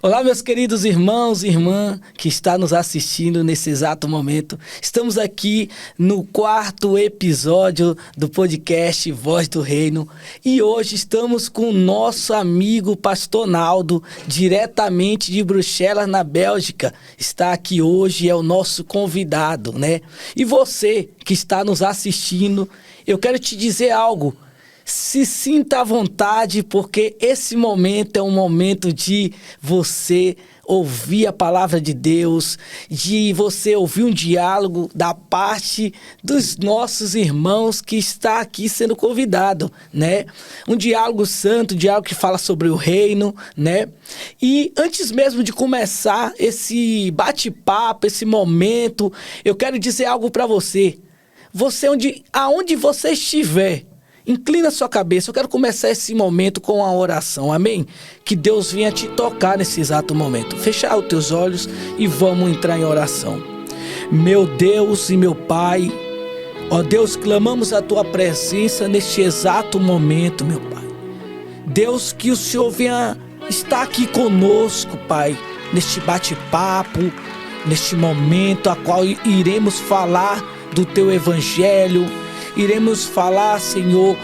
Olá, meus queridos irmãos e irmãs que estão nos assistindo nesse exato momento. Estamos aqui no 4º episódio do podcast Voz do Reino e hoje estamos com o nosso amigo Pastor Naldo, diretamente de Bruxelas, na Bélgica. Está aqui hoje, é o nosso convidado, né? E você que está nos assistindo, eu quero te dizer algo. Se sinta à vontade, porque esse momento é um momento de você ouvir a palavra de Deus, de você ouvir um diálogo da parte dos nossos irmãos que está aqui sendo convidado, né? Um diálogo santo, um diálogo que fala sobre o reino, né? E antes mesmo de começar esse bate-papo, esse momento, eu quero dizer algo para você. Aonde você estiver, inclina sua cabeça. Eu quero começar esse momento com uma oração, amém? Que Deus venha te tocar nesse exato momento. Fechar os teus olhos e vamos entrar em oração. Meu Deus e meu Pai, ó Deus, clamamos a tua presença neste exato momento, meu Pai. Deus, que o Senhor venha estar aqui conosco, Pai, neste bate-papo, neste momento a qual iremos falar do teu evangelho. Iremos falar, Senhor,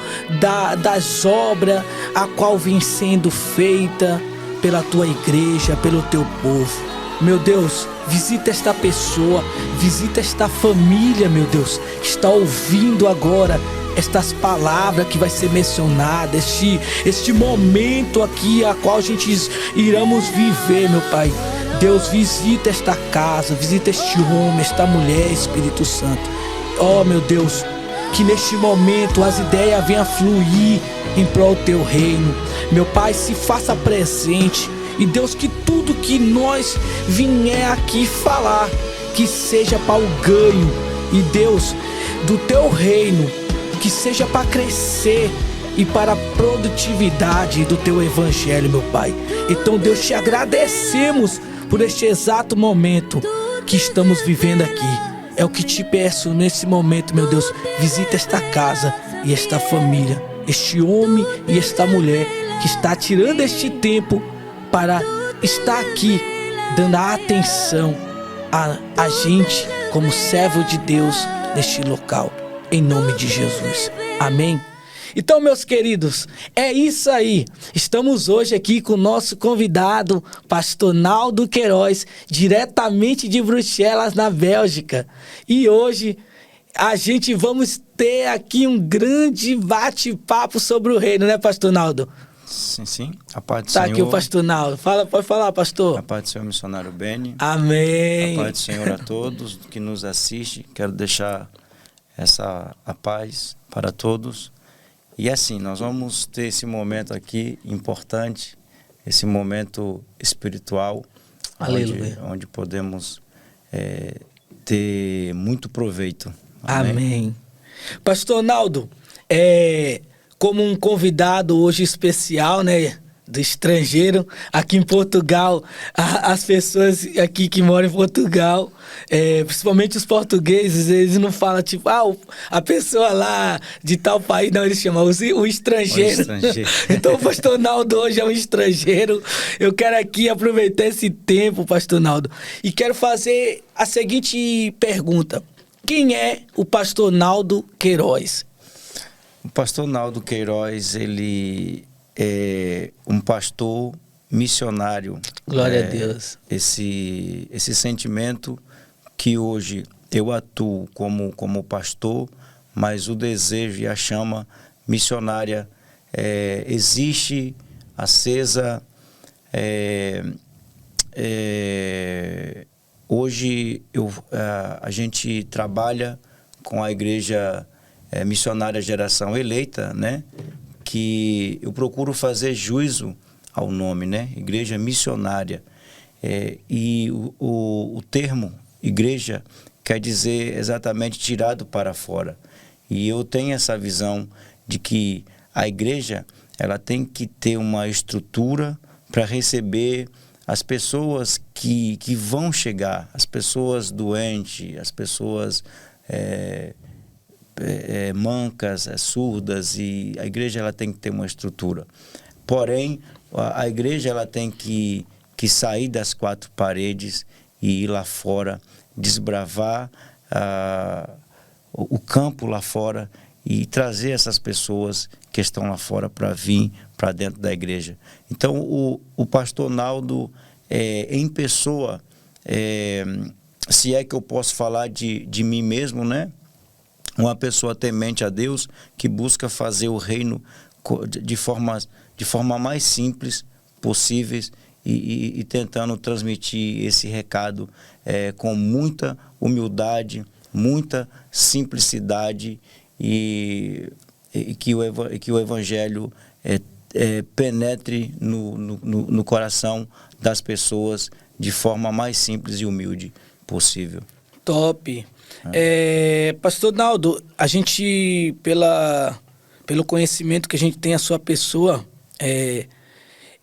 das obras a qual vem sendo feita pela tua igreja, pelo teu povo. Meu Deus, visita esta pessoa, visita esta família, meu Deus, que está ouvindo agora estas palavras que vai ser mencionada, este momento aqui a qual a gente iremos viver, meu Pai. Deus, visita esta casa, visita este homem, esta mulher, Espírito Santo. Oh, meu Deus, que neste momento as ideias venham fluir em prol do teu reino. Meu Pai, se faça presente. E Deus, que tudo que nós vier aqui falar, que seja para o ganho. E Deus, do teu reino, que seja para crescer e para a produtividade do teu evangelho, meu Pai. Então, Deus, te agradecemos por este exato momento que estamos vivendo aqui. É o que te peço nesse momento, meu Deus. Visita esta casa e esta família, este homem e esta mulher que está tirando este tempo para estar aqui, dando a atenção a gente como servo de Deus neste local. Em nome de Jesus. Amém. Então, meus queridos, é isso aí. Estamos hoje aqui com o nosso convidado, Pastor Naldo Queiroz, diretamente de Bruxelas, na Bélgica. E hoje a gente vamos ter aqui um grande bate-papo sobre o reino, né, Pastor Naldo? Sim. A paz do Tá Senhor. aqui o Pastor Naldo. Pode falar, pastor. A paz do Senhor, missionário Beni. Amém. A paz do Senhor a todos que nos assistem. Quero deixar a paz para todos. E assim, nós vamos ter esse momento aqui importante, esse momento espiritual, onde podemos ter muito proveito. Amém. Pastor Naldo, como um convidado hoje especial, né, do estrangeiro, aqui em Portugal, as pessoas aqui que moram em Portugal, principalmente os portugueses, eles não falam tipo, a pessoa lá de tal país, não, eles chamam o estrangeiro. Então o Pastor Naldo hoje é um estrangeiro. Eu quero aqui aproveitar esse tempo, Pastor Naldo, e quero fazer a seguinte pergunta: quem é o Pastor Naldo Queiroz? O Pastor Naldo Queiroz, ele é um pastor missionário. Glória a Deus. Esse sentimento que hoje eu atuo como pastor, mas o desejo e a chama missionária existe, acesa. Hoje a gente trabalha com a Igreja Missionária Geração Eleita, né? Que eu procuro fazer juízo ao nome, né? Igreja missionária. E o termo igreja quer dizer exatamente tirado para fora. E eu tenho essa visão de que a igreja ela tem que ter uma estrutura para receber as pessoas que vão chegar, as pessoas doentes, as pessoas mancas, surdas, e a igreja ela tem que ter uma estrutura. Porém, a igreja ela tem que sair das quatro paredes e ir lá fora, desbravar o campo lá fora e trazer essas pessoas que estão lá fora para vir para dentro da igreja. Então, o pastor Naldo, em pessoa, se é que eu posso falar de mim mesmo, né? Uma pessoa temente a Deus, que busca fazer o reino de forma mais simples possíveis e tentando transmitir esse recado com muita humildade, muita simplicidade e que o Evangelho penetre no coração das pessoas de forma mais simples e humilde possível. Top. Pastor Naldo, a gente, pelo conhecimento que a gente tem a sua pessoa,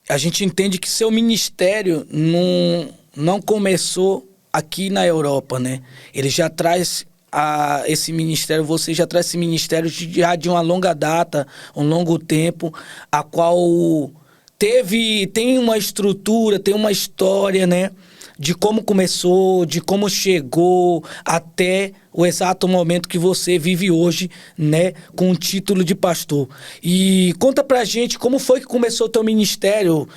a gente entende que seu ministério não começou aqui na Europa, né? Ele já traz esse ministério, você já traz esse ministério já de uma longa data, um longo tempo, a qual tem uma estrutura, tem uma história, né? De como começou, de como chegou até o exato momento que você vive hoje, né, com o título de pastor. E conta pra gente como foi que começou o teu ministério,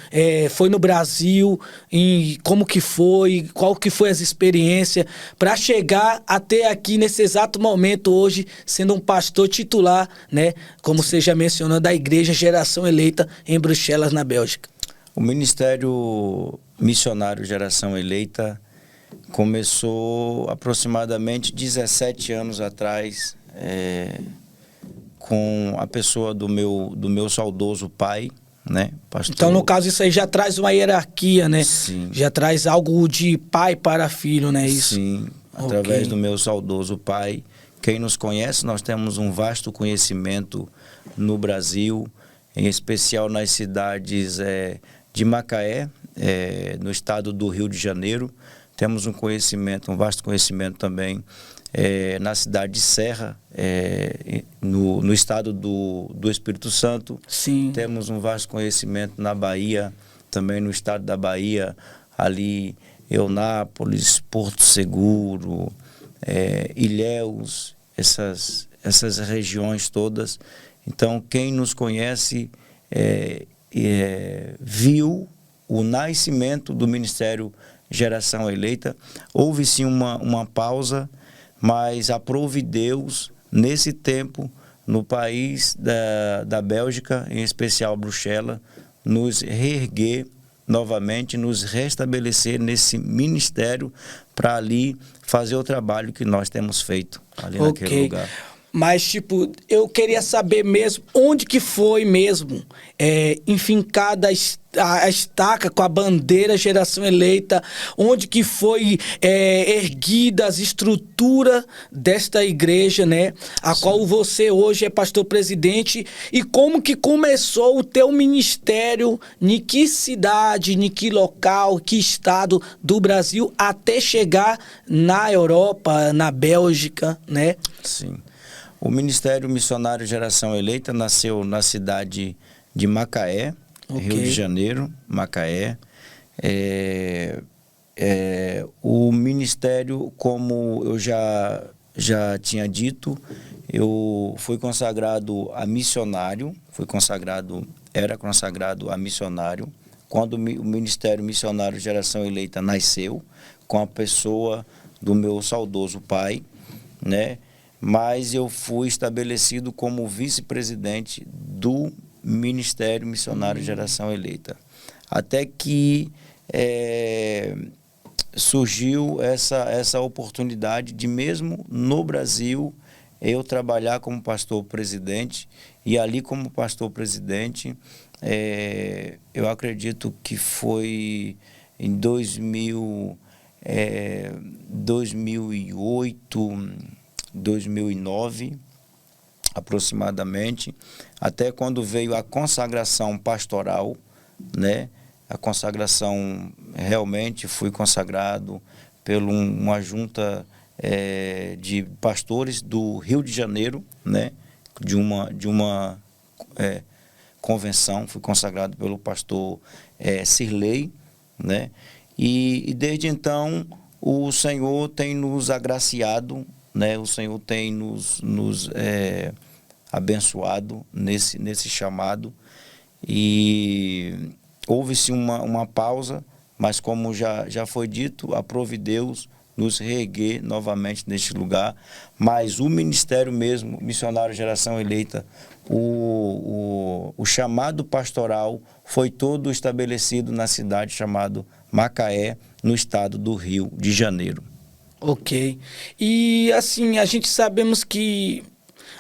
foi no Brasil, e como que foi, qual que foi as experiências, para chegar até aqui nesse exato momento hoje, sendo um pastor titular, né, como você já mencionou, da Igreja Geração Eleita em Bruxelas, na Bélgica. O Ministério Missionário Geração Eleita começou aproximadamente 17 anos atrás, com a pessoa do meu saudoso pai, né, pastor. Então, no caso, isso aí já traz uma hierarquia, né? Sim. Já traz algo de pai para filho, né? Isso. Sim, através do meu saudoso pai. Quem nos conhece, nós temos um vasto conhecimento no Brasil, em especial nas cidades de Macaé, no estado do Rio de Janeiro. Temos um vasto conhecimento também na cidade de Serra, no estado do Espírito Santo. Sim. Temos um vasto conhecimento na Bahia, também no estado da Bahia, ali Eunápolis, Porto Seguro, Ilhéus, essas regiões todas. Então, quem nos conhece viu o nascimento do Ministério Geração Eleita. Houve sim uma pausa, mas aprove Deus, nesse tempo, no país da Bélgica, em especial Bruxelas, nos reerguer novamente, nos restabelecer nesse ministério para ali fazer o trabalho que nós temos feito ali naquele lugar. Mas, tipo, eu queria saber mesmo onde que foi mesmo enfincada a estaca com a bandeira Geração Eleita, onde que foi erguida as estruturas desta igreja, né? A Sim. qual você hoje é pastor-presidente, e como que começou o teu ministério, em que cidade, em que local, que estado do Brasil, até chegar na Europa, na Bélgica, né? Sim. O Ministério Missionário Geração Eleita nasceu na cidade de Macaé, Rio de Janeiro, Macaé. O ministério, como eu já tinha dito, eu fui consagrado a missionário, era consagrado a missionário, quando o Ministério Missionário Geração Eleita nasceu, com a pessoa do meu saudoso pai, né? Mas eu fui estabelecido como vice-presidente do Ministério Missionário Geração Eleita. Até que surgiu essa oportunidade de, mesmo no Brasil, eu trabalhar como pastor-presidente. E ali, como pastor-presidente, eu acredito que foi em 2008, 2009, aproximadamente, até quando veio a consagração pastoral, né? a consagração, realmente fui consagrado por uma junta de pastores do Rio de Janeiro, né? De uma convenção, fui consagrado pelo pastor Sirlei, né? E desde então o Senhor tem nos agraciado, né? O Senhor tem nos abençoado nesse chamado, e houve-se uma pausa, mas como já foi dito, aprove Deus nos reerguer novamente neste lugar. Mas o ministério mesmo, Missionário Geração Eleita, o chamado pastoral foi todo estabelecido na cidade chamada Macaé, no estado do Rio de Janeiro. Ok. E assim, a gente sabemos que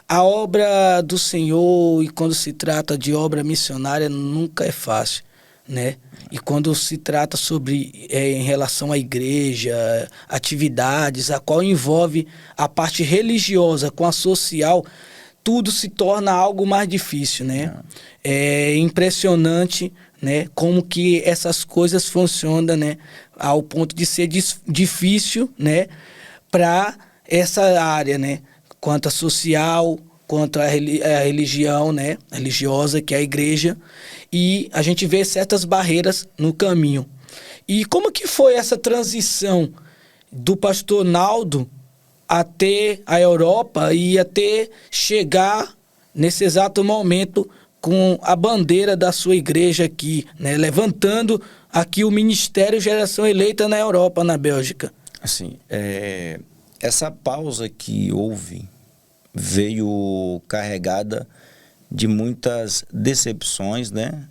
a obra do Senhor, e quando se trata de obra missionária, nunca é fácil, né? E quando se trata sobre, em relação à igreja, atividades, a qual envolve a parte religiosa com a social, tudo se torna algo mais difícil, né? É impressionante, né, como que essas coisas funcionam, né, ao ponto de ser difícil, né, para essa área, né, quanto a social, quanto a religião, né, religiosa, que é a igreja, e a gente vê certas barreiras no caminho. E como que foi essa transição do pastor Naldo até a Europa e até chegar nesse exato momento com a bandeira da sua igreja aqui, né, levantando aqui o Ministério Geração Eleita na Europa, na Bélgica? Assim, essa pausa que houve veio carregada de muitas decepções, né?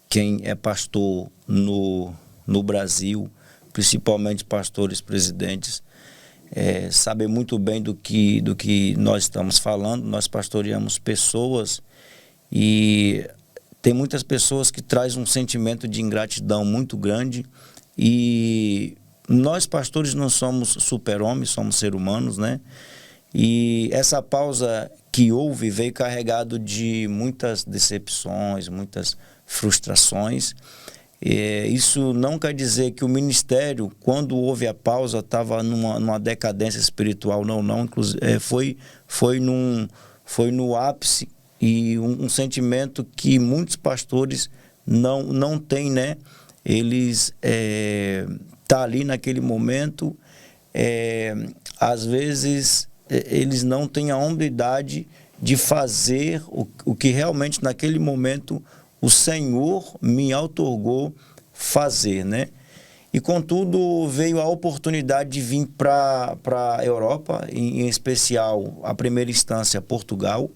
Quem é pastor no Brasil, principalmente pastores presidentes, sabe muito bem do que nós estamos falando. Nós pastoreamos pessoas, e tem muitas pessoas que trazem um sentimento de ingratidão muito grande, e nós pastores não somos super-homens, somos seres humanos, né? E essa pausa que houve veio carregado de muitas decepções, muitas frustrações. Isso não quer dizer que o ministério, quando houve a pausa, estava numa decadência espiritual, não. Inclusive, foi no ápice, e um sentimento que muitos pastores não têm, né? Eles tá ali naquele momento, às vezes eles não têm a hombridade de fazer o que realmente naquele momento o Senhor me outorgou fazer, né? E contudo veio a oportunidade de vir para a Europa, em especial a primeira instância Portugal.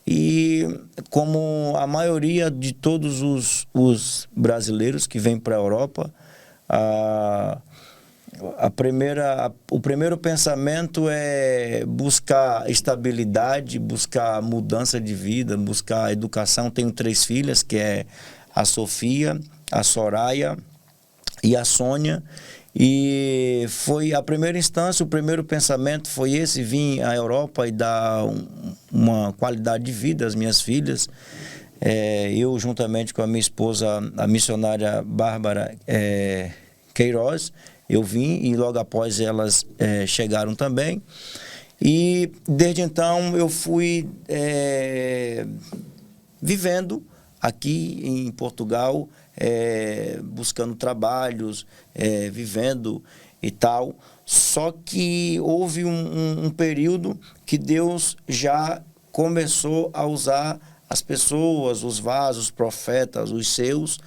E como a maioria de todos os brasileiros que vêm para a Europa, o primeiro pensamento é buscar estabilidade, buscar mudança de vida, buscar educação. Tenho 3 filhas, que é a Sofia, a Soraya e a Sônia. E foi a primeira instância, o primeiro pensamento foi esse: vir à Europa e dar uma qualidade de vida às minhas filhas. Eu, juntamente com a minha esposa, a missionária Bárbara Queiroz, eu vim, e logo após elas chegaram também. E desde então eu fui vivendo aqui em Portugal, buscando trabalhos, vivendo e tal. Só que houve um período que Deus já começou a usar as pessoas, os vasos, os profetas, os seus,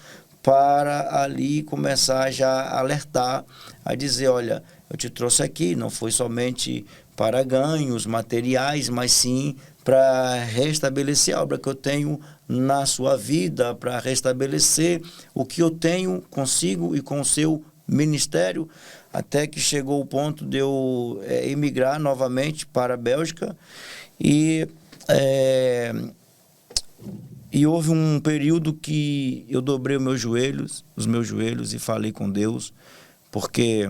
para ali começar já a alertar, a dizer: olha, eu te trouxe aqui, não foi somente para ganhos materiais, mas sim para restabelecer a obra que eu tenho na sua vida, para restabelecer o que eu tenho consigo e com o seu ministério, até que chegou o ponto de eu emigrar novamente para a Bélgica. E houve um período que eu dobrei os meus joelhos, e falei com Deus, porque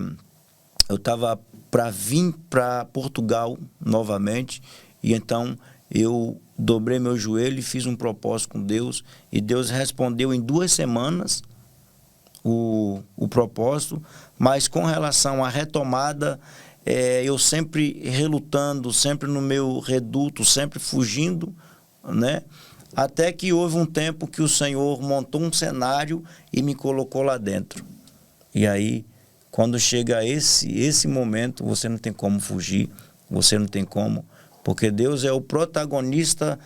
eu estava para vir para Portugal novamente. E então eu dobrei meu joelho e fiz um propósito com Deus, e Deus respondeu em 2 semanas o propósito, mas com relação à retomada, eu sempre relutando, sempre no meu reduto, sempre fugindo, né? Até que houve um tempo que o Senhor montou um cenário e me colocou lá dentro. E aí, quando chega esse momento, você não tem como fugir, você não tem como, porque Deus é o protagonista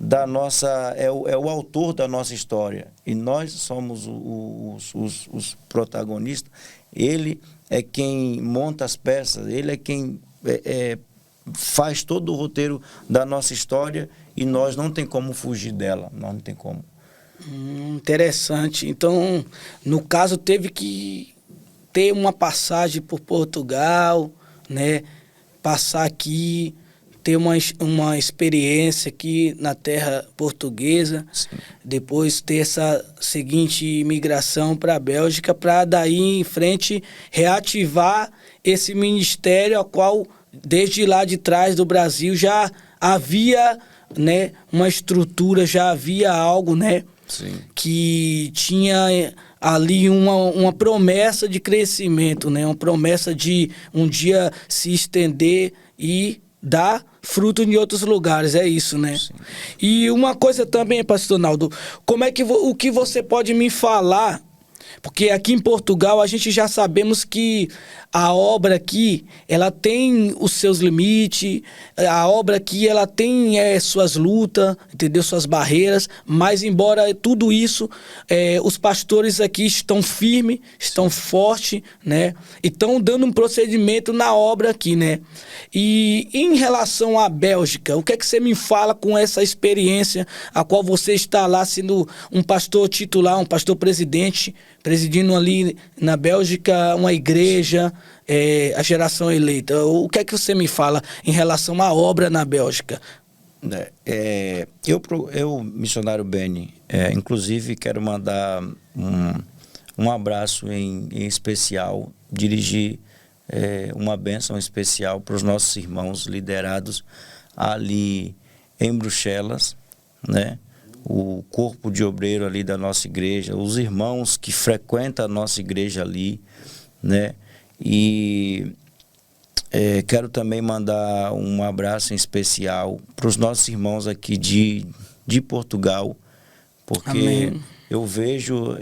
da nossa, é o autor da nossa história, e nós somos os protagonistas. Ele é quem monta as peças, ele é quem faz todo o roteiro da nossa história, e nós não tem como fugir dela, nós não tem como. Interessante. Então, no caso, teve que ter uma passagem por Portugal, né? Passar aqui, ter uma experiência aqui na terra portuguesa. Sim. Depois ter essa seguinte imigração para a Bélgica, para daí em frente reativar esse ministério ao qual desde lá de trás do Brasil já havia, né, uma estrutura, já havia algo, né? Sim. Que tinha ali uma promessa de crescimento, né? Uma promessa de um dia se estender e dar fruto em outros lugares, é isso, né? Sim. E uma coisa também, pastor Naldo, como é que o que você pode me falar? Porque aqui em Portugal a gente já sabemos que a obra aqui, ela tem os seus limites, a obra aqui, ela tem suas lutas, entendeu? Suas barreiras, mas embora tudo isso, os pastores aqui estão firmes, estão fortes, né? E estão dando um procedimento na obra aqui, né? E em relação à Bélgica, o que é que você me fala com essa experiência, a qual você está lá sendo um pastor titular, um pastor presidente, presidindo ali na Bélgica uma igreja, a geração eleita. O que é que você me fala em relação à obra na Bélgica? Eu, missionário Benny, inclusive quero mandar um abraço em especial, dirigir uma bênção especial para os nossos irmãos liderados ali em Bruxelas, né? O corpo de obreiro ali da nossa igreja, os irmãos que frequentam a nossa igreja ali, né? E quero também mandar um abraço em especial para os nossos irmãos aqui de Portugal, porque Amém. Eu vejo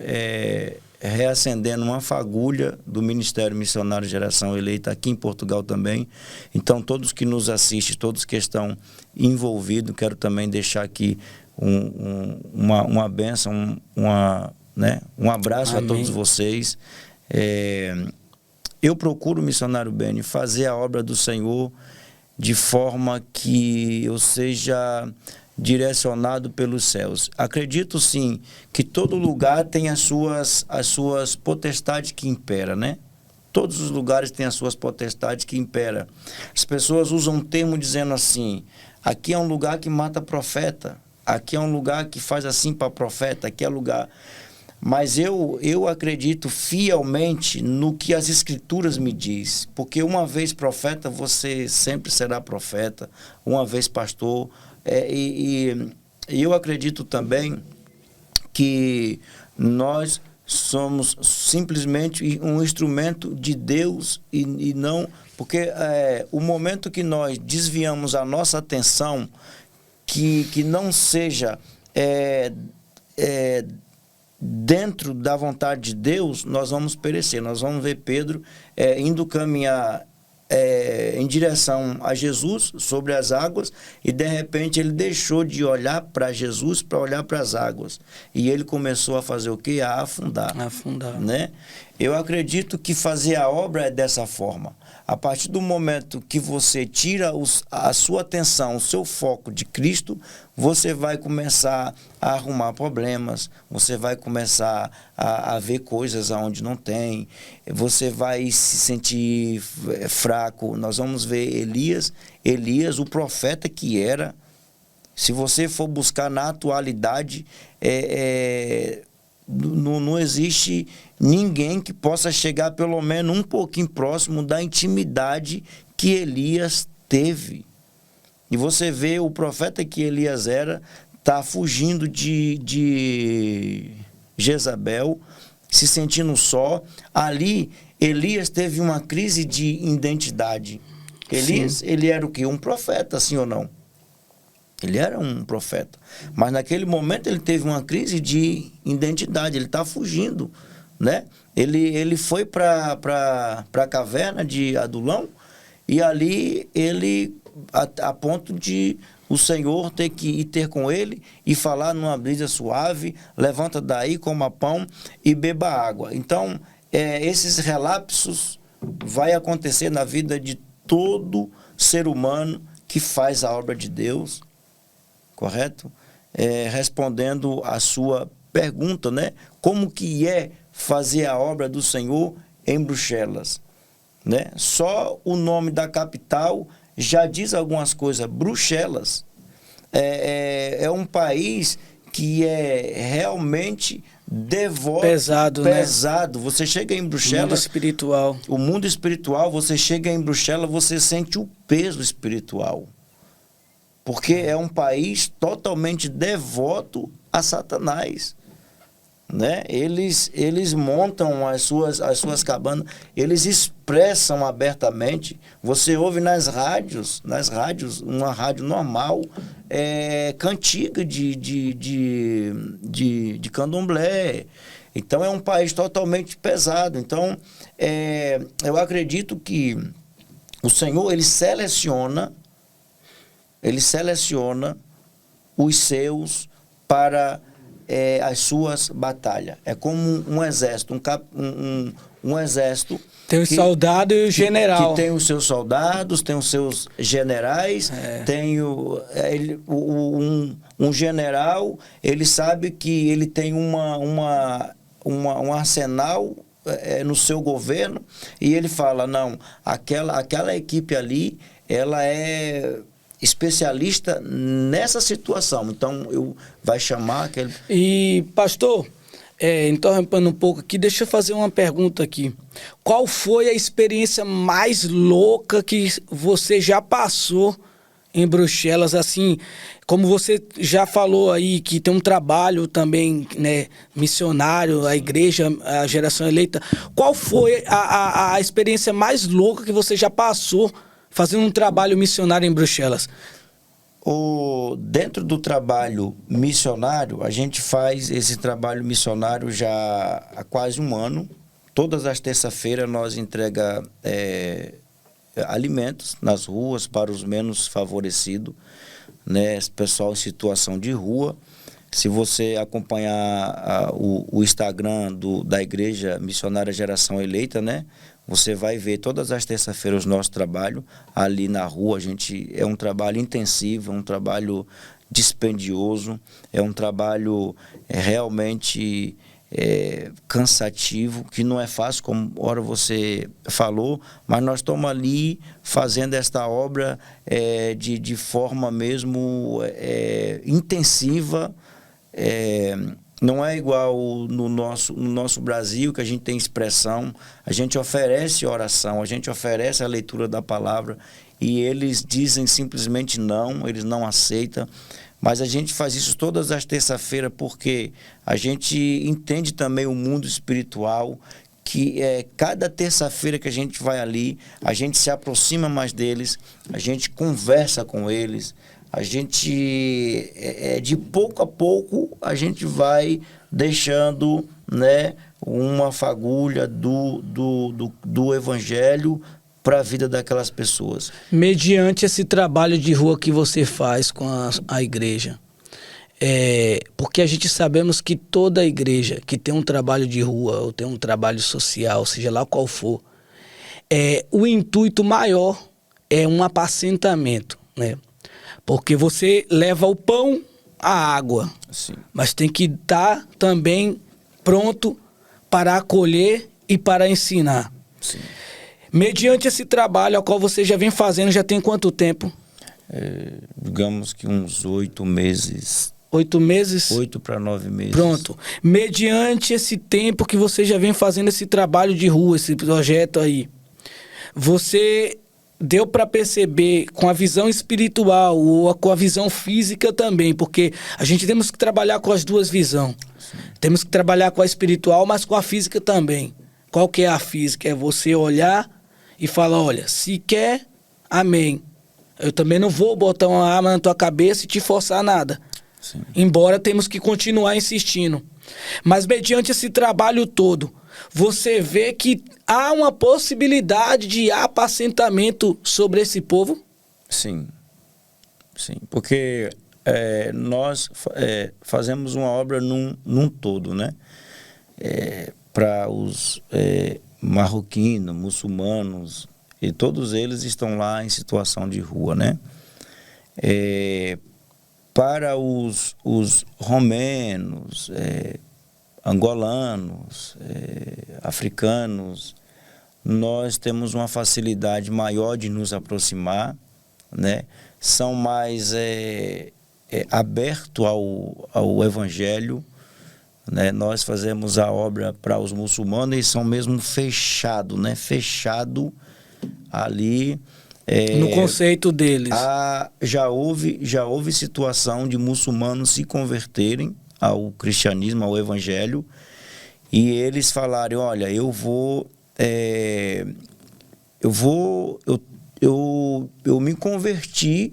reacendendo uma fagulha do Ministério Missionário Geração Eleita aqui em Portugal também. Então, todos que nos assistem, todos que estão envolvidos, quero também deixar aqui uma bênção, um abraço. Amém. A todos vocês. Eu procuro, missionário Benny, fazer a obra do Senhor de forma que eu seja direcionado pelos céus. Acredito sim que todo lugar tem as suas potestades que imperam, né? Todos os lugares têm as suas potestades que imperam. As pessoas usam um termo dizendo assim: aqui é um lugar que mata profeta, aqui é um lugar que faz assim para profeta, aqui é lugar... Mas eu acredito fielmente no que as Escrituras me diz, porque uma vez profeta, você sempre será profeta, uma vez pastor, e eu acredito também que nós somos simplesmente um instrumento de Deus e não... Porque o momento que nós desviamos a nossa atenção, que não seja... dentro da vontade de Deus, nós vamos perecer. Nós vamos ver Pedro indo caminhar em direção a Jesus sobre as águas, e de repente ele deixou de olhar para Jesus para olhar para as águas, e ele começou a fazer o quê? A afundar. Né? Eu acredito que fazer a obra é dessa forma. A partir do momento que você tira a sua atenção, o seu foco de Cristo, você vai começar a arrumar problemas, você vai começar a ver coisas onde não tem, você vai se sentir fraco. Nós vamos ver Elias, o profeta que era. Se você for buscar na atualidade, não existe ninguém que possa chegar pelo menos um pouquinho próximo da intimidade que Elias teve. E você vê o profeta que Elias era, tá fugindo de Jezabel, se sentindo só. Ali, Elias teve uma crise de identidade. Elias, ele era o quê? Um profeta, sim ou não? Ele era um profeta. Mas naquele momento ele teve uma crise de identidade. Ele está fugindo, né? Ele foi para a caverna de Adulão e ali ele, a ponto de o Senhor ter que ir ter com ele e falar numa brisa suave, levanta daí, coma pão e beba água. Então, esses relapsos vai acontecer na vida de todo ser humano que faz a obra de Deus, correto? Respondendo a sua pergunta, né? Como que é fazer a obra do Senhor em Bruxelas, né? Só o nome da capital já diz algumas coisas. Bruxelas é um país que é realmente devoto, pesado, pesado. Né? Você chega em Bruxelas, o mundo espiritual, você chega em Bruxelas, você sente o peso espiritual. Porque é um país totalmente devoto a Satanás, né? Eles montam as suas cabanas, eles expressam abertamente. Você ouve nas rádios, uma rádio normal, cantiga de candomblé. Então é um país totalmente pesado. Então eu acredito que o Senhor, ele seleciona os seus para as suas batalhas. É como um exército, um exército. Tem o soldado e o general. Que tem os seus soldados, tem os seus generais, tem um general, ele sabe que ele tem um arsenal no seu governo, e ele fala, não, aquela equipe ali, ela é especialista nessa situação, então vai chamar aquele... E, pastor, interrompendo um pouco aqui, deixa eu fazer uma pergunta aqui. Qual foi a experiência mais louca que você já passou em Bruxelas, assim, como você já falou aí, que tem um trabalho também, né, missionário, a igreja, a geração eleita, qual foi a experiência mais louca que você já passou fazendo um trabalho missionário em Bruxelas? Dentro do trabalho missionário, a gente faz esse trabalho missionário já há quase um ano. Todas as terças-feiras nós entregamos alimentos nas ruas para os menos favorecidos, né? Pessoal em situação de rua. Se você acompanhar o Instagram da Igreja Missionária Geração Eleita, né? Você vai ver todas as terças-feiras o nosso trabalho ali na rua. É um trabalho intensivo, é um trabalho dispendioso, é um trabalho realmente cansativo, que não é fácil, como hora você falou, mas nós estamos ali fazendo esta obra de forma mesmo intensiva. Não é igual no nosso Brasil, que a gente tem expressão, a gente oferece oração, a gente oferece a leitura da palavra e eles dizem simplesmente não, eles não aceitam. Mas a gente faz isso todas as terças-feiras porque a gente entende também o mundo espiritual, que cada terça-feira que a gente vai ali, a gente se aproxima mais deles, a gente conversa com eles, a gente, de pouco a pouco, a gente vai deixando, né, uma fagulha do evangelho para a vida daquelas pessoas. Mediante esse trabalho de rua que você faz com a igreja, porque a gente sabemos que toda igreja que tem um trabalho de rua ou tem um trabalho social, seja lá qual for, o intuito maior é um apacentamento, né? Porque você leva o pão, a água, Sim. Mas tem que estar também pronto para acolher e para ensinar. Sim. Mediante esse trabalho ao qual você já vem fazendo, já tem quanto tempo? Digamos que uns 8 meses. 8 meses? 8 para 9 meses. Pronto. Mediante esse tempo que você já vem fazendo esse trabalho de rua, esse projeto aí, você deu para perceber com a visão espiritual ou com a visão física também, porque a gente temos que trabalhar com as duas visões. Temos que trabalhar com a espiritual, mas com a física também. Qual que é a física? É você olhar e falar, olha, se quer, amém. Eu também não vou botar uma arma na tua cabeça e te forçar nada. Sim. Embora temos que continuar insistindo. Mas mediante esse trabalho todo, você vê que há uma possibilidade de apacentamento sobre esse povo? Sim. Sim. Porque nós fazemos uma obra num todo, né? Para os marroquinos, muçulmanos, e todos eles estão lá em situação de rua, né? Para os romenos, angolanos, africanos, nós temos uma facilidade maior de nos aproximar, né? São mais abertos ao evangelho, né? Nós fazemos a obra para os muçulmanos e são mesmo fechados, né? Fechado ali. No conceito deles. Já houve situação de muçulmanos se converterem ao cristianismo, ao evangelho, e eles falarem, olha, eu me converti,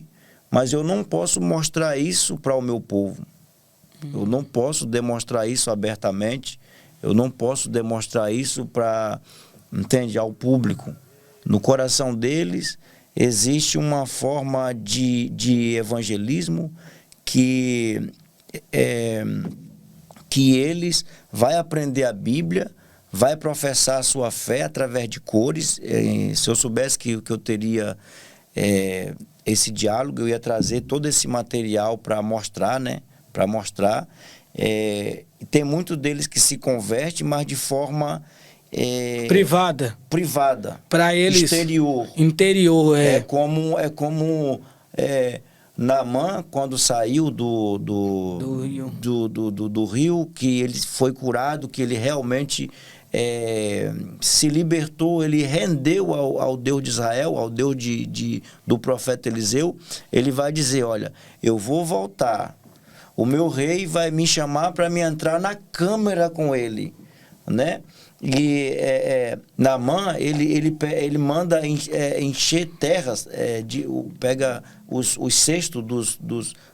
mas eu não posso mostrar isso para o meu povo. Eu não posso demonstrar isso abertamente, eu não posso demonstrar isso para, entende, ao público. No coração deles existe uma forma de evangelismo que eles vai aprender a Bíblia, vai professar a sua fé através de cores. Se eu soubesse que eu teria esse diálogo, eu ia trazer todo esse material para mostrar, né? Para mostrar. Tem muitos deles que se convertem, mas de forma privada. Para eles. Interior. É como Naamã, quando saiu do rio, que ele foi curado, que ele realmente se libertou, ele rendeu ao Deus de Israel, ao Deus do profeta Eliseu. Ele vai dizer, olha, eu vou voltar, o meu rei vai me chamar para me entrar na câmara com ele, né? E Naamã, ele manda encher terras, pega os cestos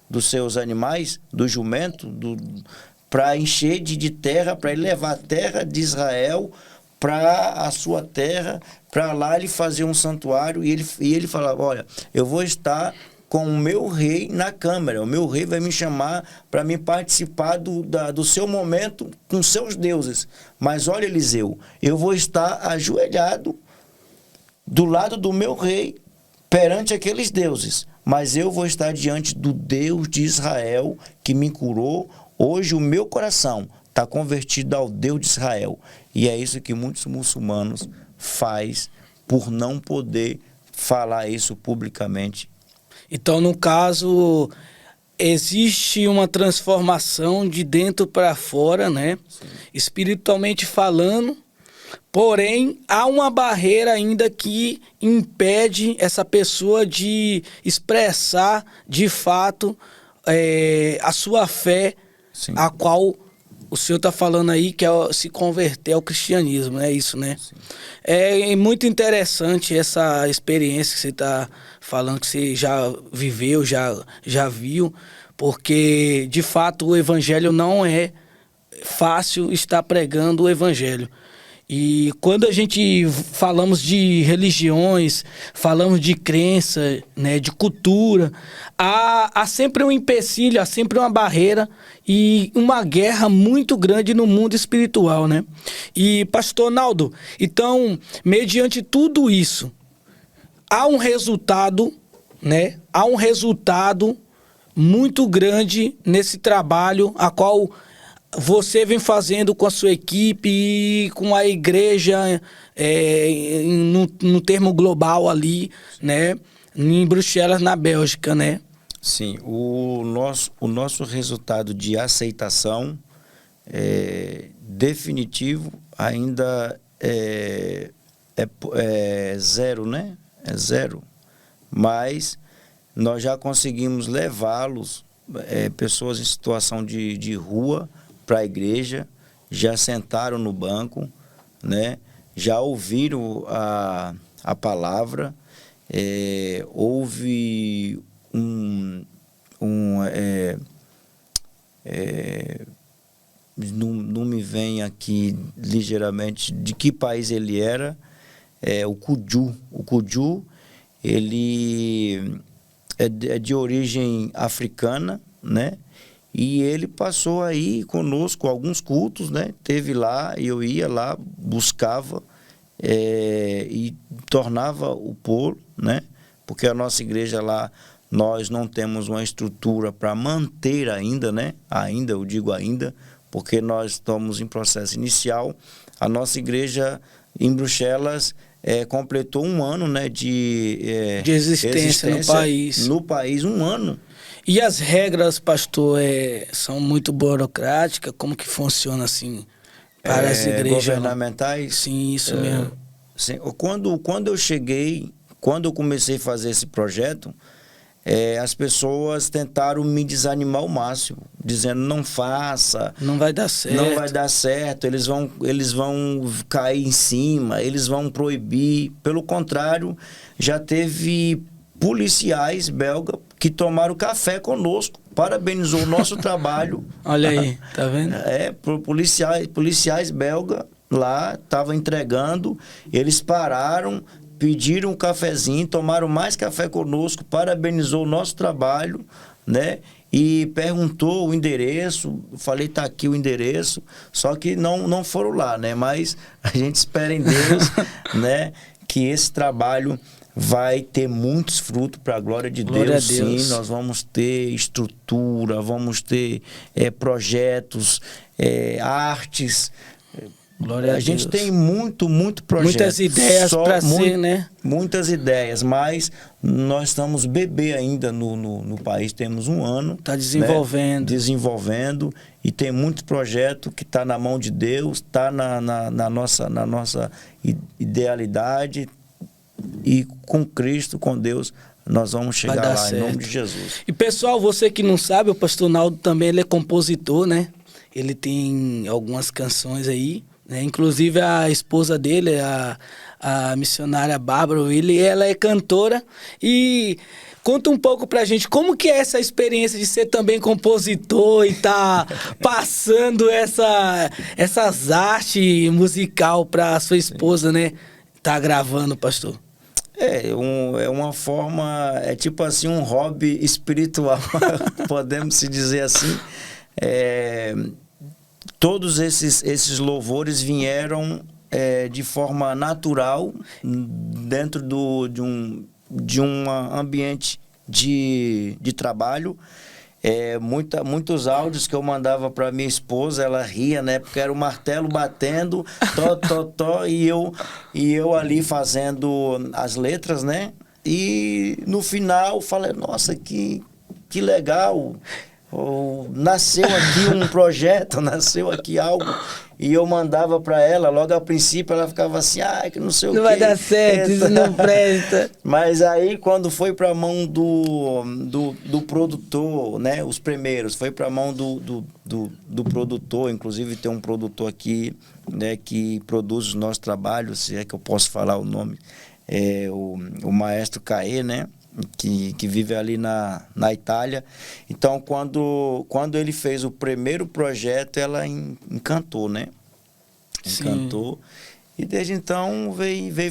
dos seus animais, do jumento, para encher de terra, para ele levar a terra de Israel para a sua terra, para lá ele fazer um santuário. E ele falava, olha, eu vou estar com o meu rei na câmara, o meu rei vai me chamar para me participar do seu momento com seus deuses. Mas olha, Eliseu, eu vou estar ajoelhado do lado do meu rei perante aqueles deuses, mas eu vou estar diante do Deus de Israel que me curou. Hoje o meu coração está convertido ao Deus de Israel. E é isso que muitos muçulmanos faz por não poder falar isso publicamente. Então, no caso, existe uma transformação de dentro para fora, né? Sim. Espiritualmente falando, porém, há uma barreira ainda que impede essa pessoa de expressar, de fato, a sua fé, sim, a qual o senhor está falando aí, que é se converter ao cristianismo, é isso, né? Sim. É muito interessante essa experiência que você está falando, que você já viveu, já viu, porque, de fato, o evangelho não é fácil estar pregando o evangelho. E quando a gente falamos de religiões, falamos de crença, né, de cultura, há sempre um empecilho, há sempre uma barreira e uma guerra muito grande no mundo espiritual, né? E, pastor Naldo, então, mediante tudo isso, há um resultado, né? Há um resultado muito grande nesse trabalho, a qual você vem fazendo com a sua equipe e com a igreja no termo global ali, né? Em Bruxelas, na Bélgica, né? Sim, o nosso resultado de aceitação definitivo ainda é zero, né? é zero. Mas nós já conseguimos levá-los, pessoas em situação de rua, para a igreja, já sentaram no banco, né? Já ouviram a palavra, houve não me vem aqui ligeiramente de que país ele era, o Cuju. O Cuju, ele é de origem africana, né? E ele passou aí conosco alguns cultos, né? Teve lá, eu ia lá, buscava e tornava o polo, né? Porque a nossa igreja lá, nós não temos uma estrutura para manter ainda, né? Ainda, eu digo ainda, porque nós estamos em processo inicial. A nossa igreja em Bruxelas completou 1 ano, né, de existência no país. No país, 1 ano. E as regras, pastor, são muito burocráticas? Como que funciona assim para as igrejas governamentais? Sim, isso mesmo. Sim. Quando eu cheguei, quando eu comecei a fazer esse projeto, as pessoas tentaram me desanimar ao máximo, dizendo não faça, não vai dar certo, não vai dar certo, eles vão cair em cima, eles vão proibir. Pelo contrário, já teve policiais belgas que tomaram café conosco, parabenizou o nosso trabalho. Olha aí, tá vendo? Policiais belgas lá estavam entregando, eles pararam, pediram um cafezinho, tomaram mais café conosco, parabenizou o nosso trabalho, né? E perguntou o endereço, eu falei, tá aqui o endereço, só que não foram lá, né? Mas a gente espera em Deus, né? Que esse trabalho vai ter muitos frutos para a glória de Deus. Sim, nós vamos ter estrutura, vamos ter projetos, artes. Glória a gente Deus. Tem muito projeto. Muitas ideias para ser, né? Muitas ideias, mas nós estamos bebê ainda no país, temos 1 ano. Está desenvolvendo. Né? Desenvolvendo, e tem muito projeto que está na mão de Deus, está na nossa idealidade, e com Cristo, com Deus, nós vamos chegar lá certo. Em nome de Jesus. E pessoal, você que não sabe, o pastor Naldo também ele é compositor, né? Ele tem algumas canções aí, né? Inclusive a esposa dele, a missionária Bárbara Willi, ela é cantora. E conta um pouco pra gente como que é essa experiência de ser também compositor e tá passando essas artes musical pra sua esposa, né? Tá gravando, pastor. É uma forma, tipo assim, um hobby espiritual, podemos se dizer assim. Todos esses louvores vieram de forma natural dentro de um ambiente de trabalho. Muitos áudios que eu mandava para minha esposa, ela ria, né? Porque era o martelo batendo, e eu ali fazendo as letras, né? E no final falei, nossa, que legal! Nasceu aqui um projeto, nasceu aqui algo. E eu mandava para ela, logo ao princípio ela ficava assim, que não sei o quê. Não vai dar certo, isso não presta. Mas aí quando foi para a mão do produtor, né, os primeiros, foi para a mão do produtor, inclusive tem um produtor aqui, né, que produz os nossos trabalhos, se é que eu posso falar o nome, o maestro Caê, né? Que vive ali na Itália. Então, quando ele fez o primeiro projeto, ela encantou, né? Encantou. Sim. E desde então veio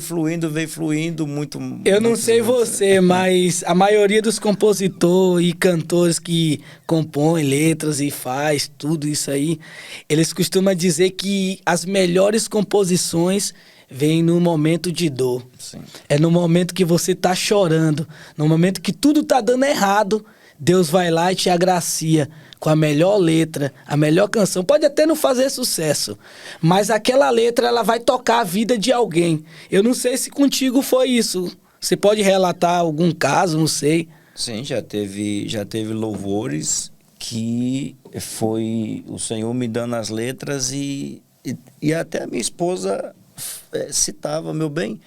fluindo muito. Eu não sei você, mas a maioria dos compositores e cantores que compõem letras e faz tudo isso aí, eles costumam dizer que as melhores composições vem no momento de dor. Sim. É no momento que você tá chorando, no momento que tudo tá dando errado, Deus vai lá e te agracia com a melhor letra, a melhor canção. Pode até não fazer sucesso, mas aquela letra ela vai tocar a vida de alguém. Eu não sei se contigo foi isso. Você pode relatar algum caso, não sei. Sim, já teve louvores que foi o Senhor me dando as letras e até a minha esposa citava, meu bem,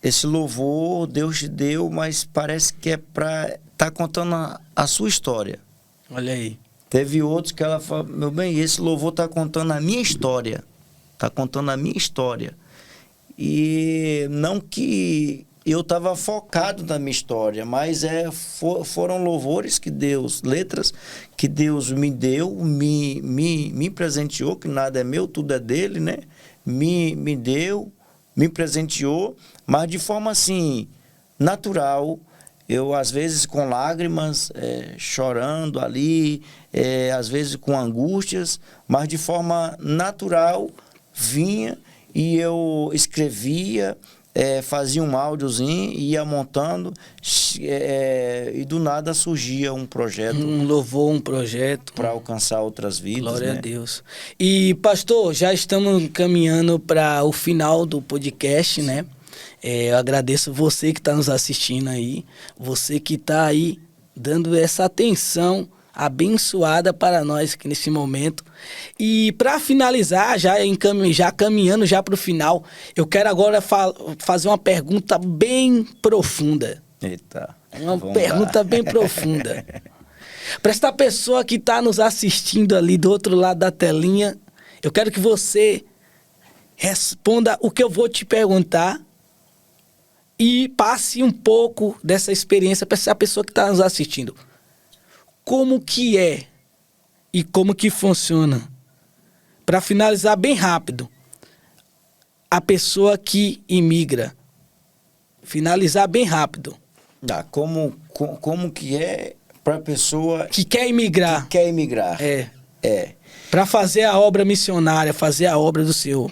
esse louvor Deus te deu, mas parece que é para estar contando a sua história. Olha aí. Teve outros que ela falou, meu bem, esse louvor está contando a minha história. Está contando a minha história. E não que eu estava focado na minha história, mas foram louvores que Deus, letras que Deus me deu, me presenteou, que nada é meu, tudo é dele, né? Me deu, me presenteou, mas de forma assim, natural. Eu, às vezes, com lágrimas, chorando ali, às vezes com angústias, mas de forma natural, vinha e eu escrevia, fazia um áudiozinho, ia montando, e do nada surgia um projeto. Um louvor, um projeto. Para alcançar outras vidas. Glória, né? a Deus. E, pastor, já estamos caminhando para o final do podcast, né? Eu agradeço você que está nos assistindo aí, você que está aí dando essa atenção abençoada para nós aqui nesse momento. E para finalizar, já caminhando já para o final, eu quero agora fazer uma pergunta bem profunda. Eita. Uma pergunta bem profunda. Para esta pessoa que está nos assistindo ali do outro lado da telinha, eu quero que você responda o que eu vou te perguntar e passe um pouco dessa experiência para essa pessoa que está nos assistindo. Como que é e como que funciona? Para finalizar bem rápido, a pessoa que imigra. Finalizar bem rápido. Como que é para a pessoa que quer imigrar? Que quer imigrar. Para fazer a obra missionária, fazer a obra do Senhor.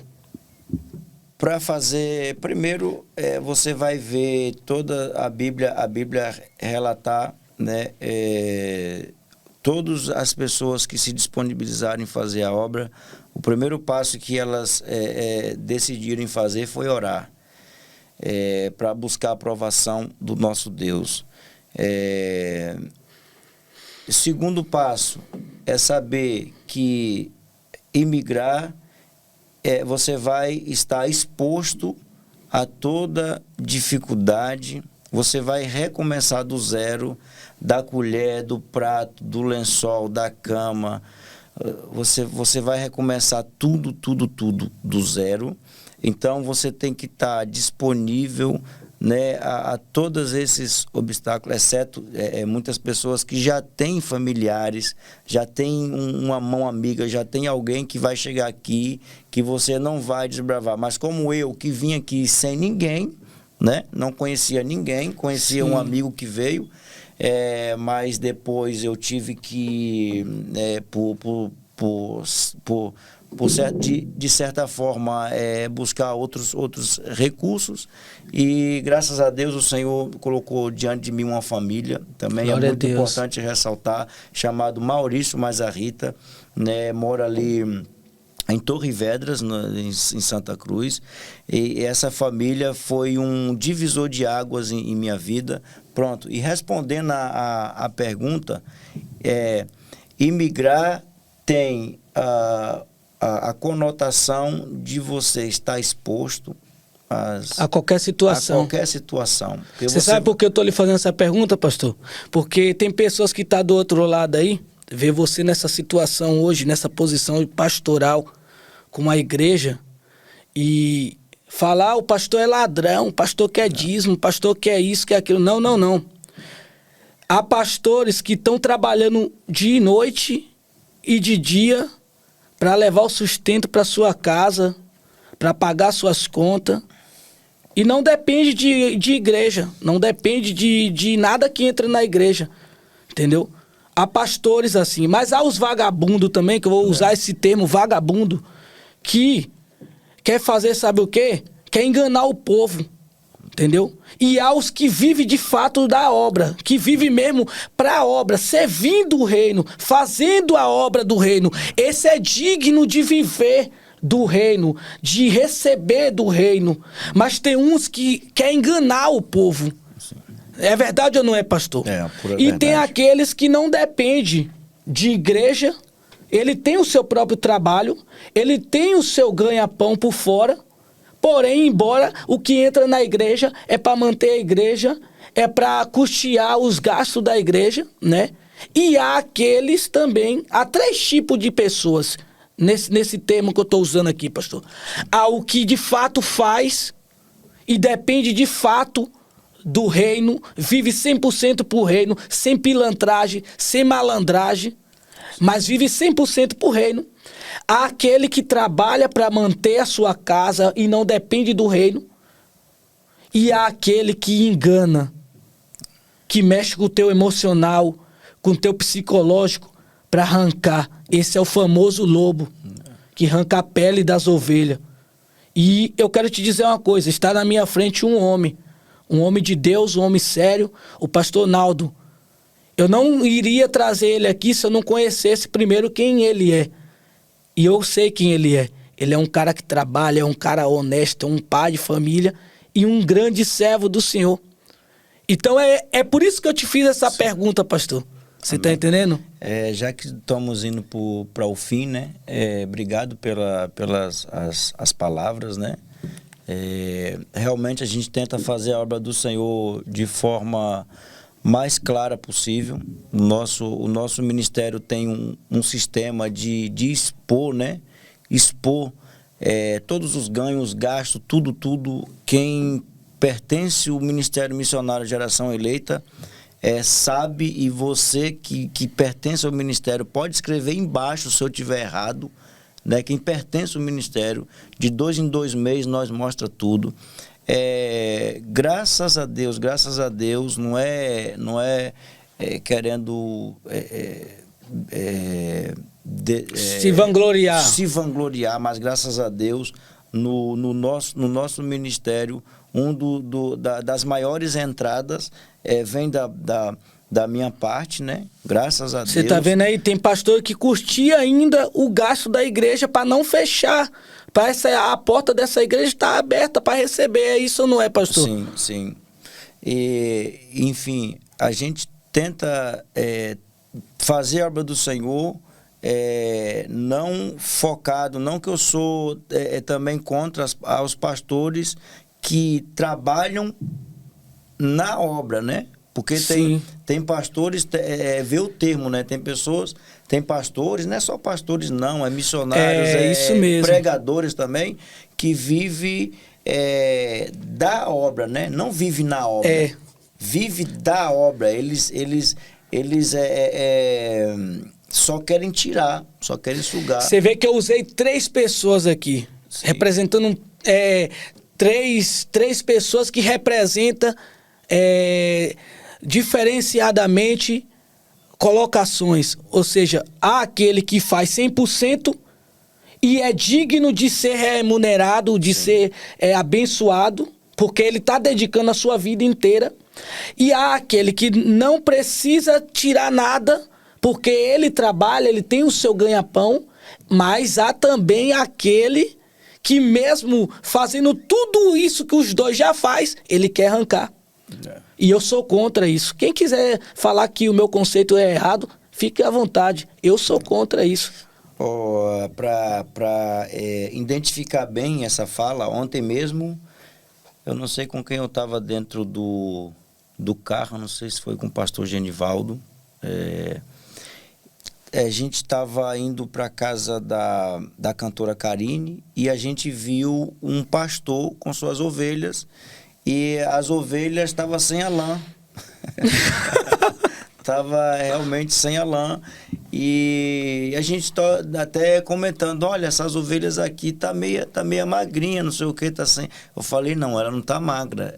Para fazer, primeiro, você vai ver toda a Bíblia relatar, né, todas as pessoas que se disponibilizaram em fazer a obra. O primeiro passo que elas decidiram fazer foi orar, para buscar a aprovação do nosso Deus. O segundo passo é saber que imigrar, você vai estar exposto a toda dificuldade, você vai recomeçar do zero, da colher, do prato, do lençol, da cama, você vai recomeçar tudo do zero. Então você tem que estar disponível, né, a todos esses obstáculos, exceto muitas pessoas que já têm familiares, já têm uma mão amiga, já tem alguém que vai chegar aqui, que você não vai desbravar. Mas como eu, que vim aqui sem ninguém, né, não conhecia ninguém, conhecia um amigo que veio, mas depois eu tive que, de certa forma, buscar outros recursos, e graças a Deus o Senhor colocou diante de mim uma família, também Glória é muito importante ressaltar, chamado Maurício mais a Rita, né, mora ali em Torre Vedras, em Santa Cruz, e essa família foi um divisor de águas em minha vida. Pronto, e respondendo a pergunta, imigrar tem a conotação de você estar exposto a qualquer situação. Você sabe por que eu estou lhe fazendo essa pergunta, pastor? Porque tem pessoas que estão do outro lado aí, vê você nessa situação hoje, nessa posição pastoral com a igreja, e falar, o pastor é ladrão, o pastor quer dízimo, o pastor quer isso, quer aquilo. Não. Há pastores que estão trabalhando de noite e de dia para levar o sustento para sua casa, para pagar suas contas. E não depende de igreja, não depende de nada que entra na igreja, entendeu? Há pastores assim, mas há os vagabundos também, que eu vou usar esse termo, vagabundo, que quer fazer, sabe o quê? Quer enganar o povo, entendeu? E há os que vivem de fato da obra, que vivem mesmo para a obra, servindo o reino, fazendo a obra do reino. Esse é digno de viver do reino, de receber do reino. Mas tem uns que querem enganar o povo. Sim. É verdade ou não é, pastor? Pura e verdade. Tem aqueles que não dependem de igreja, ele tem o seu próprio trabalho, ele tem o seu ganha-pão por fora, Porém, embora o que entra na igreja é para manter a igreja, é para custear os gastos da igreja, né? E há aqueles também, há 3 tipos de pessoas, nesse termo que eu estou usando aqui, pastor. Há o que de fato faz e depende de fato do reino, vive 100% pro reino, sem pilantragem, sem malandragem, mas vive 100% pro reino. Há aquele que trabalha para manter a sua casa e não depende do reino. E há aquele que engana, que mexe com o teu emocional, com o teu psicológico, para arrancar. Esse é o famoso lobo, que arranca a pele das ovelhas. E eu quero te dizer uma coisa, está na minha frente um homem de Deus, um homem sério, o pastor Naldo. Eu não iria trazer ele aqui se eu não conhecesse primeiro quem ele é. E eu sei quem ele é. Ele é um cara que trabalha, é um cara honesto, é um pai de família e um grande servo do Senhor. Então é por isso que eu te fiz essa pergunta, pastor. Você está entendendo? Já que estamos indo para o fim, né? Obrigado pelas as palavras, né? Realmente a gente tenta fazer a obra do Senhor de forma mais clara possível. O nosso ministério tem um sistema de expor, né? Expor todos os ganhos, gastos, tudo. Quem pertence ao Ministério Missionário Geração Eleita sabe, e você que pertence ao ministério pode escrever embaixo se eu estiver errado, né? Quem pertence ao ministério, de 2 em 2 meses nós mostra tudo. Graças a Deus, não é querendo se vangloriar, mas graças a Deus no nosso ministério das maiores entradas vem da minha parte, né? Graças a Deus. Você tá vendo aí? Tem pastor que curtia ainda o gasto da igreja para não fechar. A porta dessa igreja está aberta para receber. É isso ou não é, pastor? Sim. Enfim, a gente tenta fazer a obra do Senhor, não focado, não que eu sou também contra os pastores que trabalham na obra, né? Porque tem pastores, vê o termo, né? Tem pastores, não é só pastores não, missionários, isso mesmo. Pregadores também, que vive da obra, né? Não vive na obra, vive da obra. Eles só querem tirar, só querem sugar. Você vê que eu usei 3 pessoas aqui, representando três pessoas que representam diferenciadamente colocações, ou seja, há aquele que faz 100% e é digno de ser remunerado, de ser abençoado, porque ele está dedicando a sua vida inteira, e há aquele que não precisa tirar nada, porque ele trabalha, ele tem o seu ganha-pão, mas há também aquele que mesmo fazendo tudo isso que os dois já faz, ele quer arrancar. E eu sou contra isso. Quem quiser falar que o meu conceito é errado, fique à vontade. Eu sou contra isso. Para identificar bem essa fala, ontem mesmo, eu não sei com quem eu estava dentro do carro, não sei se foi com o pastor Genivaldo. A gente estava indo para a casa da cantora Karine e a gente viu um pastor com suas ovelhas e as ovelhas estavam sem a lã. Estava realmente sem a lã. E a gente está até comentando, olha, essas ovelhas aqui tá meia magrinha, não sei o que, tá sem. Eu falei, não, ela não tá magra.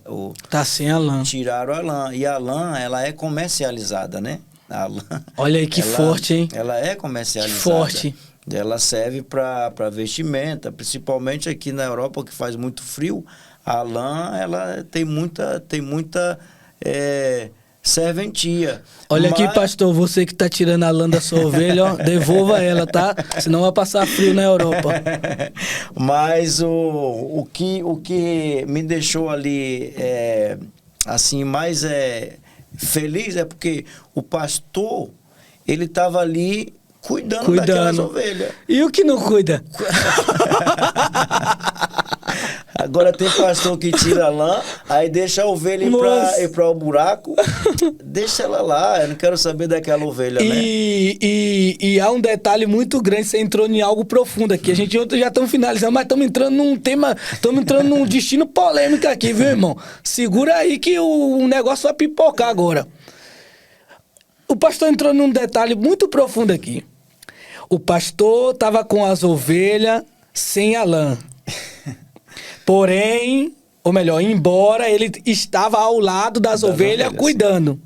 Tá sem a lã. Tiraram a lã. E a lã, ela é comercializada, né? A lã, olha aí que forte, hein? Ela é comercializada. Que forte. Ela serve para vestimenta, principalmente aqui na Europa, que faz muito frio. A lã, ela tem muita serventia. Olha aqui, pastor, você que tá tirando a lã da sua ovelha, ó, devolva ela, tá? Senão vai passar frio na Europa. Mas o que me deixou ali assim mais feliz é porque o pastor, ele estava ali cuidando daquelas ovelhas. E o que não cuida? Agora tem pastor que tira a lã, aí deixa a ovelha ir para o buraco. Deixa ela lá, eu não quero saber daquela ovelha, né? E há um detalhe muito grande, você entrou em algo profundo aqui. A gente já estamos finalizando, mas estamos entrando num tema, estamos entrando num destino polêmico aqui, viu, irmão? Segura aí que o negócio vai pipocar agora. O pastor entrou num detalhe muito profundo aqui. O pastor estava com as ovelhas sem a lã. Porém, ou melhor, embora ele estava ao lado das ovelhas cuidando.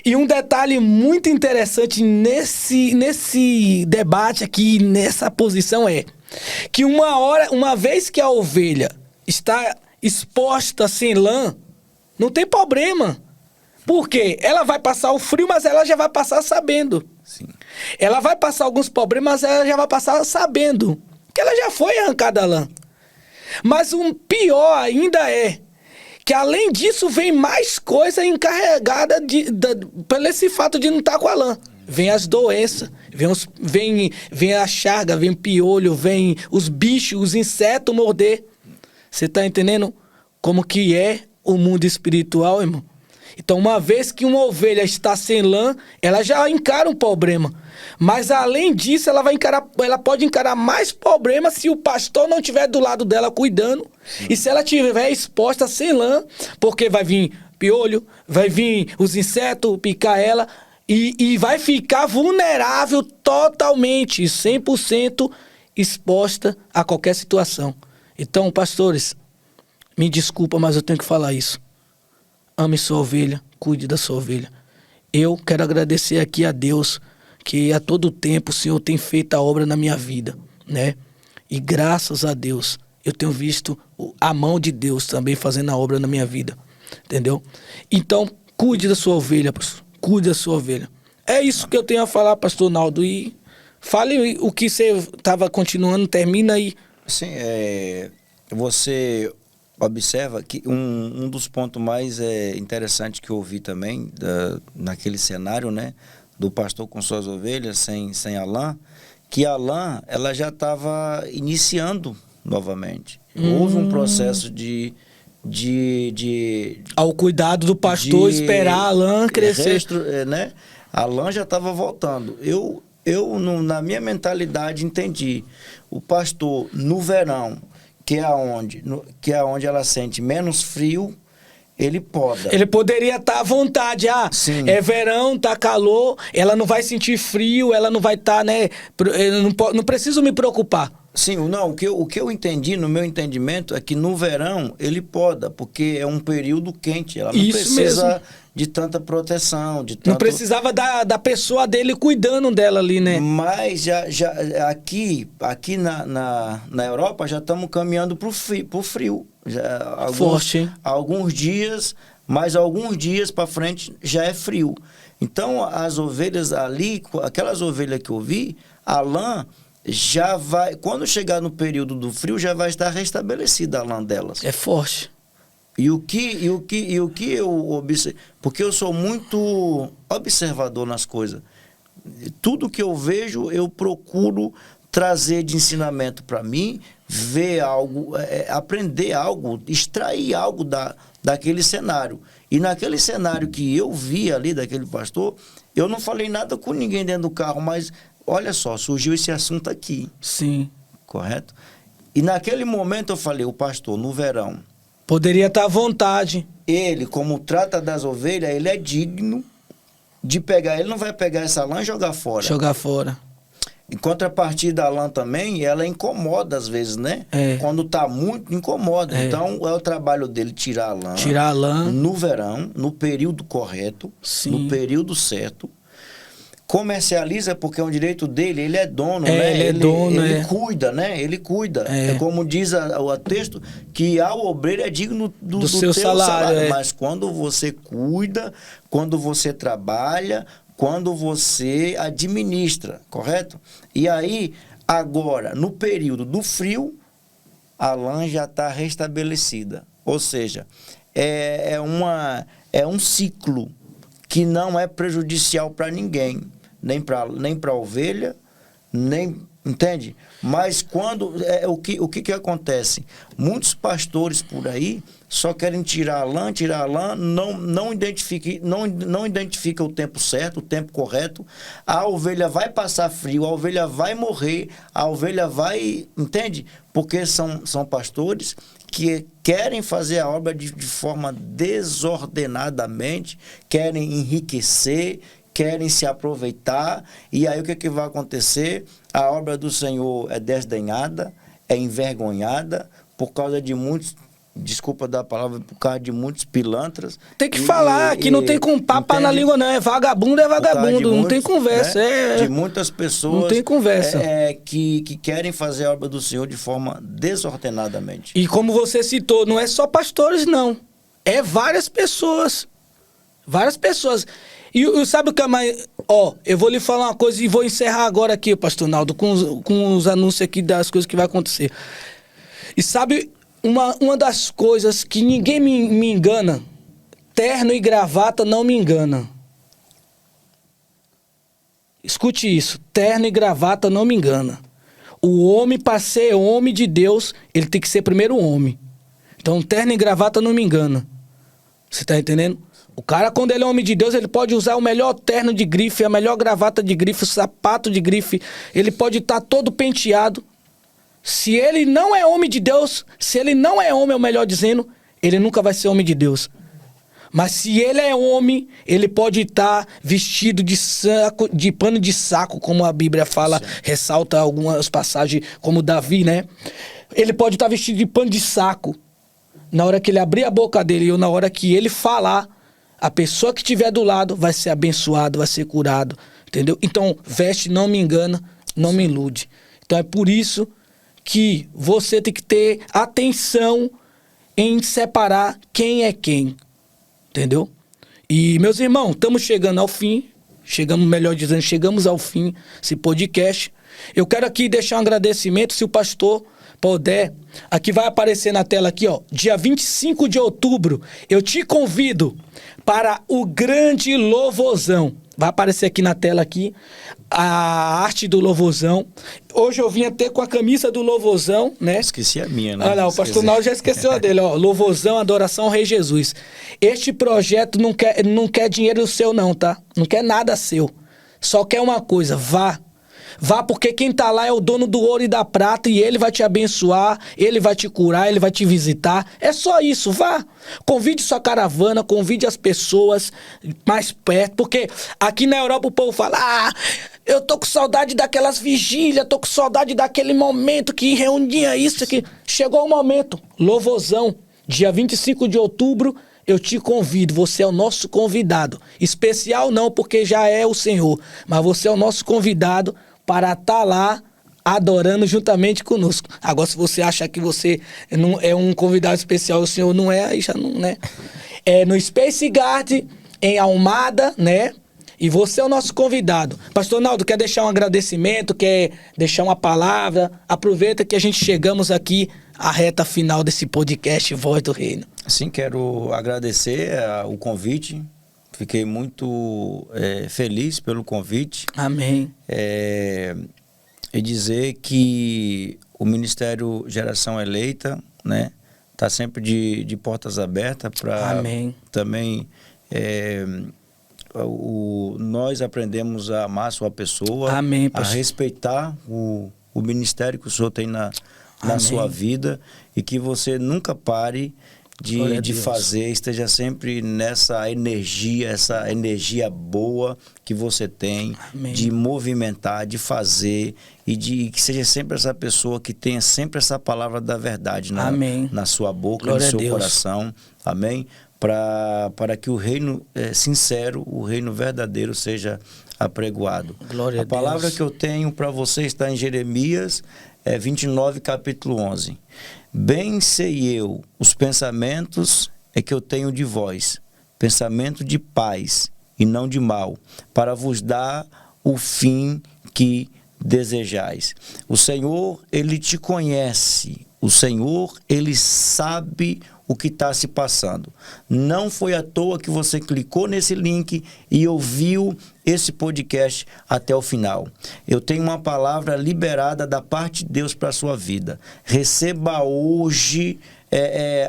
E um detalhe muito interessante nesse debate aqui, nessa posição é que uma vez que a ovelha está exposta sem lã, não tem problema. Por quê? Ela vai passar o frio, mas ela já vai passar sabendo. Sim. Ela vai passar alguns problemas, mas ela já vai passar sabendo que ela já foi arrancada a lã. Mas o pior ainda é que, além disso, vem mais coisa encarregada pelo esse fato de não estar com a lã. Vem as doenças, vem a charga, vem o piolho, vem os bichos, os insetos morder. Você tá entendendo como que é o mundo espiritual, irmão? Então, uma vez que uma ovelha está sem lã, ela já encara um problema. Mas, além disso, ela pode encarar mais problemas se o pastor não estiver do lado dela cuidando. E se ela estiver exposta sem lã, porque vai vir piolho, vai vir os insetos picar ela e vai ficar vulnerável totalmente, 100% exposta a qualquer situação. Então, pastores, me desculpa, mas eu tenho que falar isso. Ame sua ovelha, cuide da sua ovelha. Eu quero agradecer aqui a Deus, que a todo tempo o Senhor tem feito a obra na minha vida, né? E graças a Deus, eu tenho visto a mão de Deus também fazendo a obra na minha vida, entendeu? Então, cuide da sua ovelha, pastor. Cuide da sua ovelha. É isso que eu tenho a falar, pastor Naldo. E fale o que você estava continuando, termina aí. Sim, você observa que um dos pontos mais interessantes que eu ouvi também naquele cenário, né, do pastor com suas ovelhas sem a lã, que a lã ela já estava iniciando novamente. Houve um processo ao cuidado do pastor esperar a lã crescer, né? A lã já estava voltando. Eu na minha mentalidade entendi o pastor no verão, que é onde ela sente menos frio, ele poda. Ele poderia estar à vontade. Sim. É verão, tá calor, ela não vai sentir frio, ela não vai estar, né? Não preciso me preocupar. Sim, não, o que eu entendi, no meu entendimento, é que no verão ele poda, porque é um período quente. Ela não precisa de tanta proteção, Não precisava da pessoa dele cuidando dela ali, né? Mas já aqui na Europa já estamos caminhando pro frio. Forte, hein? Alguns dias, mas alguns dias para frente já é frio. Então as ovelhas ali, aquelas ovelhas que eu vi, a lã já vai, quando chegar no período do frio, já vai estar restabelecida a lã delas. É forte. E o que eu observo, porque eu sou muito observador nas coisas. Tudo que eu vejo, eu procuro trazer de ensinamento para mim, ver algo, aprender algo, extrair algo daquele cenário. E naquele cenário que eu vi ali, daquele pastor, eu não falei nada com ninguém dentro do carro, mas olha só, surgiu esse assunto aqui. Sim. Correto? E naquele momento eu falei, o pastor, no verão, poderia estar à vontade. Ele, como trata das ovelhas, ele é digno de pegar. Ele não vai pegar essa lã e jogar fora. Jogar fora. Em contrapartida, a lã também, ela incomoda às vezes, né? Quando tá muito, incomoda. Então, é o trabalho dele tirar a lã. Tirar a lã. No verão, no período correto. Sim. No período certo. Comercializa porque é um direito dele, ele é dono, né? Ele é dono, ele cuida, né? Ele cuida. É como diz o texto, que ao obreiro é digno do seu salário. Mas quando você cuida, quando você trabalha, quando você administra, correto? E aí, agora, no período do frio, a lã já está restabelecida. Ou seja, é um ciclo que não é prejudicial para ninguém. Nem para a ovelha, nem entende? Mas quando o que acontece? Muitos pastores por aí só querem tirar a lã, não identifica o tempo certo, o tempo correto. A ovelha vai passar frio, a ovelha vai morrer, a ovelha vai, entende? Porque são pastores que querem fazer a obra de forma desordenadamente, querem enriquecer, querem se aproveitar, e aí o que vai acontecer? A obra do Senhor é desdenhada, é envergonhada, por causa de muitos, desculpa da palavra, por causa de muitos pilantras. Tem que falar, que não tem com papo na língua, não. É vagabundo, não tem conversa. Né? De muitas pessoas não tem conversa. Que querem fazer a obra do Senhor de forma desordenadamente. E como você citou, não é só pastores, não. É várias pessoas. Várias pessoas. E sabe o que é mais... eu vou lhe falar uma coisa e vou encerrar agora aqui, pastor Naldo, com os anúncios aqui das coisas que vai acontecer. E sabe, uma das coisas que ninguém me engana, terno e gravata não me engana. Escute isso, terno e gravata não me engana. O homem, para ser homem de Deus, ele tem que ser primeiro homem. Então, terno e gravata não me engana. Você tá entendendo? O cara, quando ele é homem de Deus, ele pode usar o melhor terno de grife, a melhor gravata de grife, o sapato de grife. Ele pode estar todo penteado. Se ele não é homem de Deus, se ele não é homem, é o melhor dizendo, ele nunca vai ser homem de Deus. Mas se ele é homem, ele pode estar vestido de pano de saco, como a Bíblia fala, sim, ressalta algumas passagens, como Davi, né? Ele pode estar vestido de pano de saco. Na hora que ele abrir a boca dele ou na hora que ele falar, a pessoa que estiver do lado vai ser abençoado, vai ser curado, entendeu? Então, veste não me engana, não me ilude. Então, é por isso que você tem que ter atenção em separar quem é quem, entendeu? E, meus irmãos, estamos chegando ao fim, chegamos ao fim desse podcast. Eu quero aqui deixar um agradecimento, se o pastor puder, aqui vai aparecer na tela aqui, ó, dia 25 de outubro, eu te convido para o grande louvorzão. Vai aparecer aqui na tela aqui a arte do louvorzão. Hoje eu vim até com a camisa do louvorzão, né? Esqueci a minha, né? Olha lá, o pastor Naldo já esqueceu a dele, ó. Louvorzão, adoração ao Rei Jesus. Este projeto não quer dinheiro seu não, tá? Não quer nada seu. Só quer uma coisa, vá. Vá, porque quem tá lá é o dono do ouro e da prata e ele vai te abençoar, ele vai te curar, ele vai te visitar. É só isso, vá. Convide sua caravana, convide as pessoas mais perto, porque aqui na Europa o povo fala, eu tô com saudade daquelas vigílias, tô com saudade daquele momento que reunia isso aqui. Chegou o momento, louvorzão, dia 25 de outubro, eu te convido, você é o nosso convidado. Especial não, porque já é o Senhor, mas você é o nosso convidado para estar lá adorando juntamente conosco. Agora, se você achar que você não é um convidado especial, o senhor não é, aí já não, né? É no Space Garden, em Almada, né? E você é o nosso convidado. Pastor Naldo, quer deixar um agradecimento, quer deixar uma palavra? Aproveita que a gente chegamos aqui à reta final desse podcast Voz do Reino. Sim, quero agradecer o convite. Fiquei muito feliz pelo convite. Amém. E dizer que o Ministério Geração Eleita, né, está sempre de portas abertas para também... nós aprendemos a amar a sua pessoa, amém, a respeitar o ministério que o Senhor tem na sua vida e que você nunca pare de fazer, esteja sempre nessa energia, essa energia boa que você tem, amém, de movimentar, de fazer e que seja sempre essa pessoa que tenha sempre essa palavra da verdade na sua boca, glória no seu coração, amém? Para que o reino sincero, o reino verdadeiro seja apregoado. Glória a Deus. A palavra que eu tenho para você está em Jeremias 29, capítulo 11. Bem sei eu os pensamentos que eu tenho de vós, pensamento de paz e não de mal, para vos dar o fim que desejais. O Senhor, Ele te conhece O Senhor, Ele sabe o que está se passando. Não foi à toa que você clicou nesse link e ouviu esse podcast até o final. Eu tenho uma palavra liberada da parte de Deus para a sua vida. Receba hoje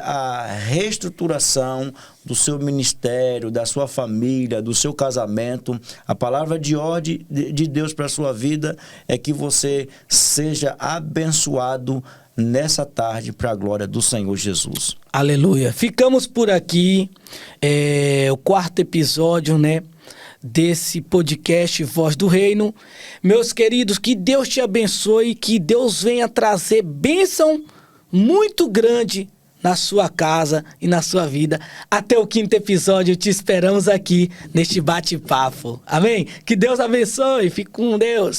a reestruturação do seu ministério, da sua família, do seu casamento. A palavra de ordem de Deus para a sua vida é que você seja abençoado nessa tarde para a glória do Senhor Jesus. Aleluia. Ficamos por aqui, o 4º episódio, né, desse podcast Voz do Reino. Meus queridos, que Deus te abençoe, que Deus venha trazer bênção muito grande na sua casa e na sua vida. Até o 5º episódio, te esperamos aqui neste bate-papo. Amém? Que Deus abençoe, fique com Deus.